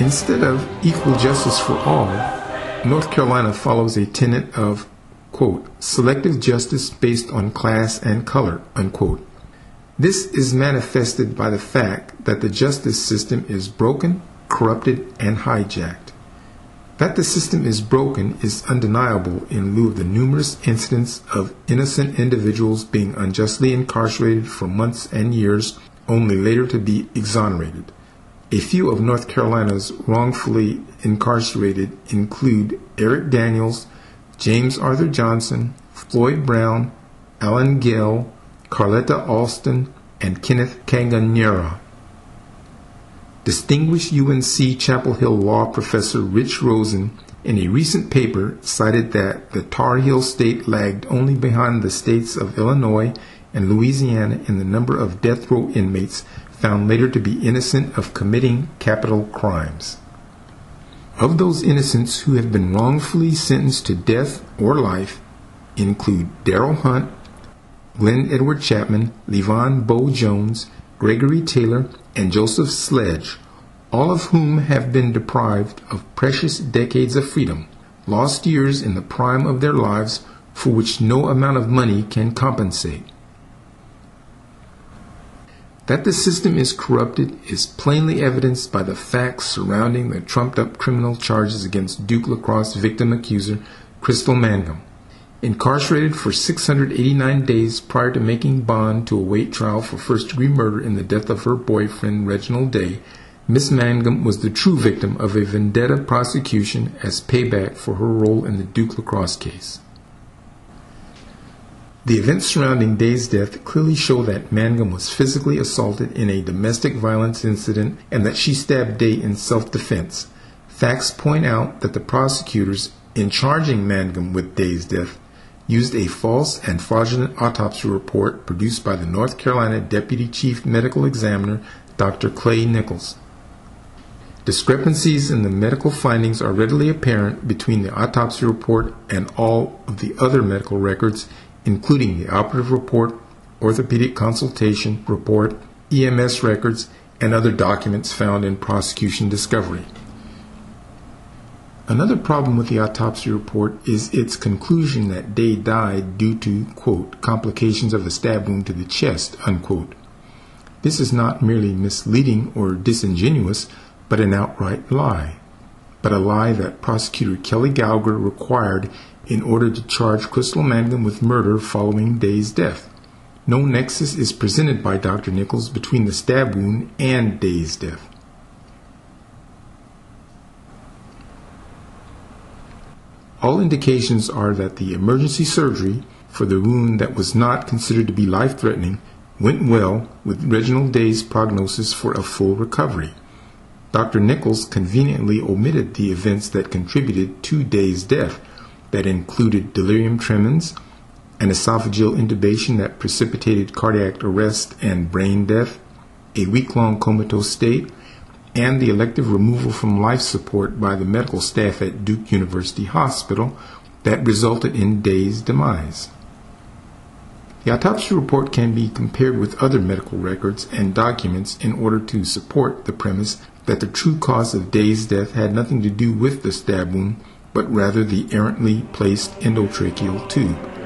Instead of equal justice for all, North Carolina follows a tenet of, quote, selective justice based on class and color, unquote. This is manifested by the fact that the justice system is broken, corrupted, and hijacked. That the system is broken is undeniable in lieu of the numerous incidents of innocent individuals being unjustly incarcerated for months and years, only later to be exonerated. A few of North Carolina's wrongfully incarcerated include Eric Daniels, James Arthur Johnson, Floyd Brown, Alan Gale, Carletta Alston, and Kenneth Canganera. Distinguished UNC Chapel Hill law professor Rich Rosen, in a recent paper, cited that the Tar Heel state lagged only behind the states of Illinois and Louisiana in the number of death row inmates found later to be innocent of committing capital crimes. Of those innocents who have been wrongfully sentenced to death or life include Darrell Hunt, Glenn Edward Chapman, Levon Bo Jones, Gregory Taylor, and Joseph Sledge, all of whom have been deprived of precious decades of freedom, lost years in the prime of their lives for which no amount of money can compensate. That the system is corrupted is plainly evidenced by the facts surrounding the trumped-up criminal charges against Duke lacrosse victim accuser Crystal Mangum. Incarcerated for 689 days prior to making bond to await trial for first-degree murder in the death of her boyfriend Reginald Day, Miss Mangum was the true victim of a vendetta prosecution as payback for her role in the Duke lacrosse case. The events surrounding Day's death clearly show that Mangum was physically assaulted in a domestic violence incident and that she stabbed Day in self-defense. Facts point out that the prosecutors, in charging Mangum with Day's death, used a false and fraudulent autopsy report produced by the North Carolina Deputy Chief Medical Examiner, Dr. Clay Nichols. Discrepancies in the medical findings are readily apparent between the autopsy report and all of the other medical records, including the operative report, orthopedic consultation report, EMS records, and other documents found in prosecution discovery. Another problem with the autopsy report is its conclusion that Day died due to, quote, complications of a stab wound to the chest, unquote. This is not merely misleading or disingenuous, but an outright lie. But a lie that Prosecutor Kelly Gallagher required in order to charge Crystal Mangum with murder following Day's death. No nexus is presented by Dr. Nichols between the stab wound and Day's death. All indications are that the emergency surgery for the wound that was not considered to be life-threatening went well, with Reginald Day's prognosis for a full recovery. Dr. Nichols conveniently omitted the events that contributed to Day's death, that included delirium tremens, an esophageal intubation that precipitated cardiac arrest and brain death, a week-long comatose state, and the elective removal from life support by the medical staff at Duke University Hospital that resulted in Day's demise. The autopsy report can be compared with other medical records and documents in order to support the premise that the true cause of Day's death had nothing to do with the stab wound, but rather the errantly placed endotracheal tube.